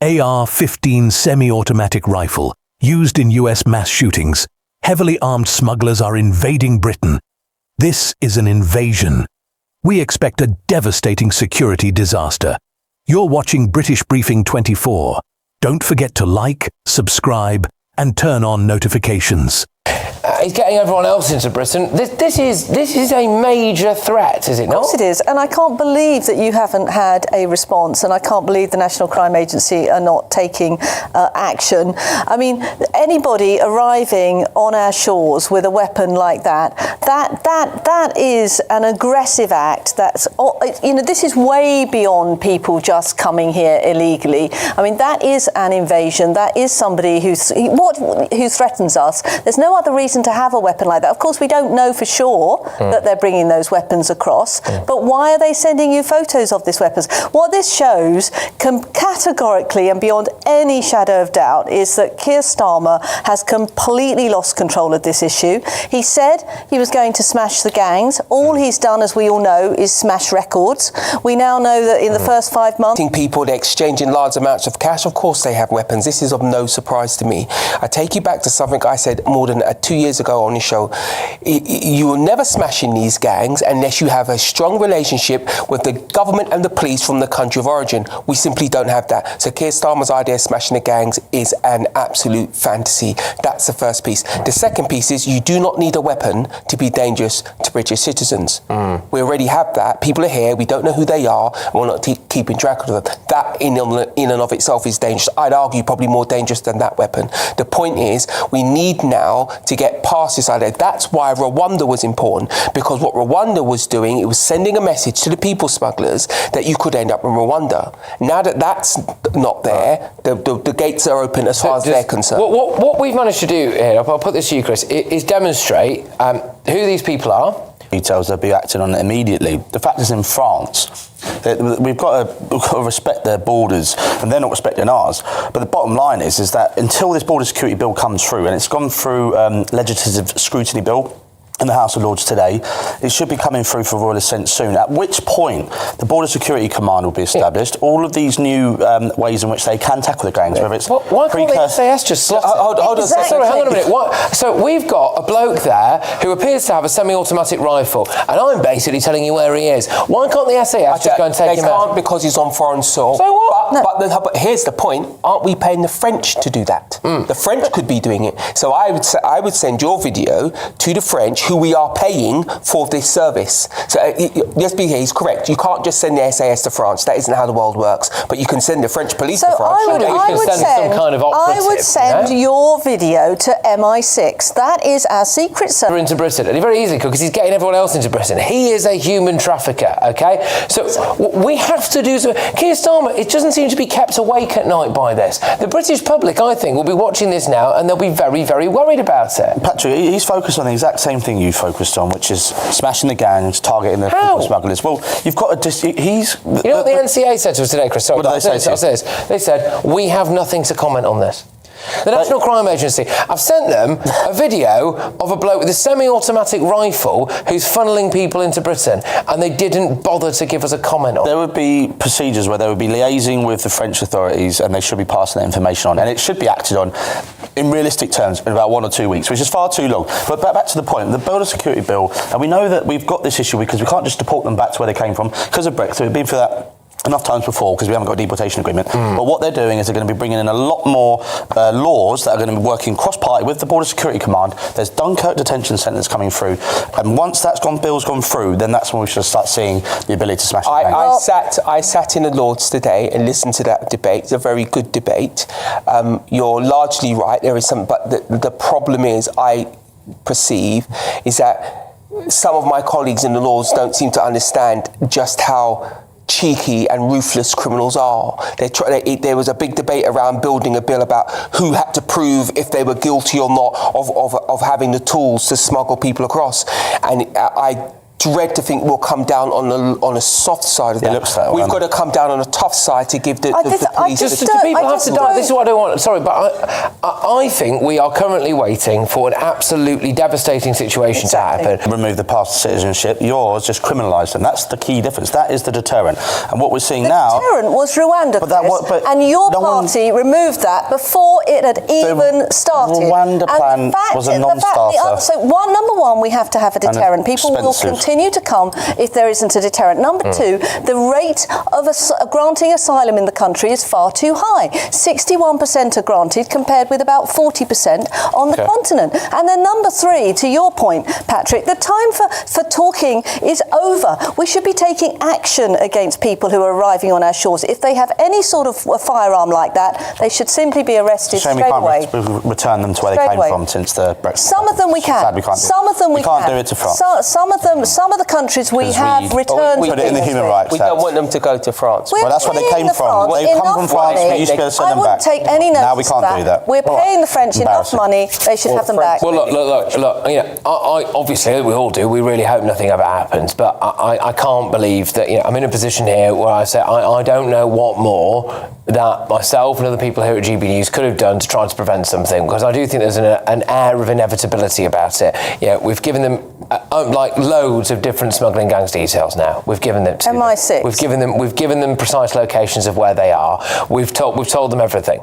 AR-15 semi-automatic rifle used in US mass shootings. Heavily armed smugglers are invading Britain. This is an invasion. We expect a devastating security disaster. You're watching British Briefing 24. Don't forget to like, subscribe, and turn on notifications. He's getting everyone else into Britain. This is a major threat, is it not? Of course it is, and I can't believe that you haven't had a response, and I can't believe the National Crime Agency are not taking action. I mean, anybody arriving on our shores with a weapon like that is an aggressive act. That's, you know, this is way beyond people just coming here illegally. I mean, that is an invasion. That is somebody who threatens us. There's no other reason to have a weapon like that. Of course, we don't know for sure that they're bringing those weapons across, but why are they sending you photos of these weapons? What this shows categorically and beyond any shadow of doubt is that Keir Starmer has completely lost control of this issue. He said he was going to smash the gangs. All he's done, as we all know, is smash records. We now know that in the first 5 months... People, they're exchanging large amounts of cash. Of course they have weapons. This is of no surprise to me. I take you back to something I said more than 2 years ago on the show. You will never smash in these gangs unless you have a strong relationship with the government and the police from the country of origin. We simply don't have that. So Keir Starmer's idea of smashing the gangs is an absolute fantasy. That's the first piece. The second piece is you do not need a weapon to be dangerous to British citizens. We already have that. People are here, we don't know who they are, and we're not keeping track of them. That in and of itself is dangerous. I'd argue probably more dangerous than that weapon. The point is, we need now to get past this idea. That's why Rwanda was important, because what Rwanda was doing, it was sending a message to the people smugglers that you could end up in Rwanda. Now that that's not there, the gates are open as far as they're concerned. What we've managed to do here, I'll put this to you, Chris, is demonstrate who these people are. Details, they'll be acting on it immediately. The fact is, in France, we've got to respect their borders, and they're not respecting ours. But the bottom line is that until this border security bill comes through, and it's gone through legislative scrutiny bill in the House of Lords today, it should be coming through for royal assent soon, at which point the Border Security Command will be established. All of these new ways in which they can tackle the gangs, whether it's... Why can't the SAS just slot it? Hold on, sorry, hang on a minute. So we've got a bloke there who appears to have a semi-automatic rifle, and I'm basically telling you where he is. Why can't the SAS just go and take him out? They can't, because he's on foreign soil. So what? But here's the point. Aren't we paying the French to do that? The French could be doing it. So I would send your video to the French, who we are paying for this service. So let's be here, he's correct. You can't just send the SAS to France. That isn't how the world works. But you can send the French police to France. I would send your video to MI6. That is our secret service. Into Britain. And it's very easy, because he's getting everyone else into Britain. He is a human trafficker, okay? So we have to do so. Keir Starmer, it doesn't seem to be kept awake at night by this. The British public, I think, will be watching this now, and they'll be very, very worried about it. Patrick, he's focused on the exact same thing you focused on, which is smashing the gangs, targeting the people smugglers. Well, you've got to you know what the NCA said to us today, Chris? Sorry, what did they say? They said, we have nothing to comment on this. The National Crime Agency. I've sent them a video of a bloke with a semi-automatic rifle who's funneling people into Britain, and they didn't bother to give us a comment on it. There would be procedures where they would be liaising with the French authorities, and they should be passing that information on, and it should be acted on in realistic terms in about 1 or 2 weeks, which is far too long. But back to the point, the Border Security Bill, and we know that we've got this issue because we can't just deport them back to where they came from because of Brexit. We've been through that enough times before because we haven't got a deportation agreement. But what they're doing is they're going to be bringing in a lot more laws that are going to be working cross-party with the Border Security Command. There's Dunkirk detention centres coming through, and once bill's gone through, then that's when we should start seeing the ability to smash the gangs. I sat in the Lords today and listened to that debate. It's a very good debate. You're largely right. There is some, but the problem is, I perceive, is that some of my colleagues in the Lords don't seem to understand just how cheeky and ruthless criminals are. There was a big debate around building a bill about who had to prove if they were guilty or not of having the tools to smuggle people across. And dread to think we'll come down on a soft side of that. It looks that way. We've got to come down on a tough side to give the police... Just the people have to die. This is what I don't want. Sorry, but I think we are currently waiting for an absolutely devastating situation to happen. Remove the path to citizenship. Yours just criminalised them. That's the key difference. That is the deterrent. And what we're seeing now... The deterrent was Rwanda, and your party removed that before it had even started. The Rwanda plan was a non-starter. So, number one, we have to have a deterrent. People will continue to come if there isn't a deterrent. Number two, the rate of granting asylum in the country is far too high. 61% are granted compared with about 40% on the continent. And then number three, to your point, Patrick, the time for talking is over. We should be taking action against people who are arriving on our shores. If they have any sort of a firearm like that, they should simply be arrested straight away. We can't return them to where they came from since the Brexit. Some of them we can. Some of them we can't do it to France. Some of the countries we have returned. We put it in the Human Rights We Act. don't want them to go to France. Well, that's where they came from. They come from France. We used to be able to send them back. I wouldn't take any notice now we can't do that. We're paying the French enough money. They should have them back. Well, look. You know, I obviously we all do. We really hope nothing ever happens. But I can't believe that. You know, I'm in a position here where I say I don't know what more that myself and other people here at GB News could have done to try to prevent something, because I do think there's an air of inevitability about it. You know, we've given them like loads of different smuggling gangs details now. We've given them to MI6. We've given them precise locations of where they are. We've told them everything.